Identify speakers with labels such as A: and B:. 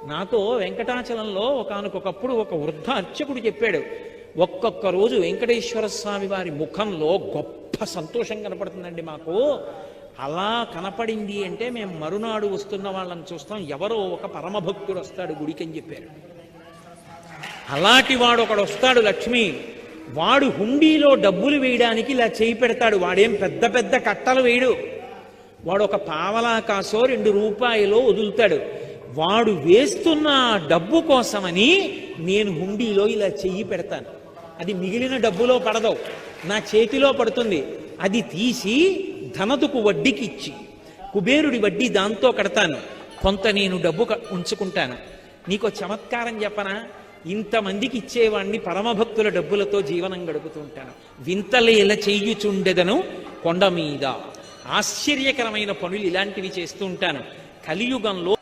A: నాతో వెంకటాచలంలో ఒకానొకప్పుడు ఒక వృద్ధ అర్చకుడు చెప్పాడు, ఒక్కొక్క రోజు వెంకటేశ్వర స్వామి వారి ముఖంలో గొప్ప సంతోషం కనపడుతుందండి మాకు. అలా కనపడింది అంటే మేము మరునాడు వస్తున్న వాళ్ళని చూస్తాం, ఎవరో ఒక పరమభక్తుడు వస్తాడు గుడికి అని చెప్పారు. అలాంటి వాడు ఒకడు వస్తాడు లక్ష్మి, వాడు హుండీలో డబ్బులు వేయడానికి ఇలా చేయి పెడతాడు. వాడేం పెద్ద పెద్ద కట్టలు వేయడు, వాడు ఒక పావలా కాసో 2 రూపాయలో వదులుతాడు. వాడు వేస్తున్న డబ్బు కోసమని నేను హుండీలో ఇలా చెయ్యి పెడతాను. అది మిగిలిన డబ్బులో పడదు, నా చేతిలో పడుతుంది. అది తీసి ధనదుకు వడ్డీకి ఇచ్చి కుబేరుడి వడ్డీ దాంతో కడతాను, కొంత నేను డబ్బు ఉంచుకుంటాను. నీకో చమత్కారం చెప్పనా, ఇంతమందికి ఇచ్చేవాణ్ణి పరమభక్తుల డబ్బులతో జీవనం గడుపుతూ ఉంటాను. వింతలేల చెయ్యుచుండెదను కొండ మీద. ఆశ్చర్యకరమైన పనులు ఇలాంటివి చేస్తూ ఉంటాను. కలియుగంలో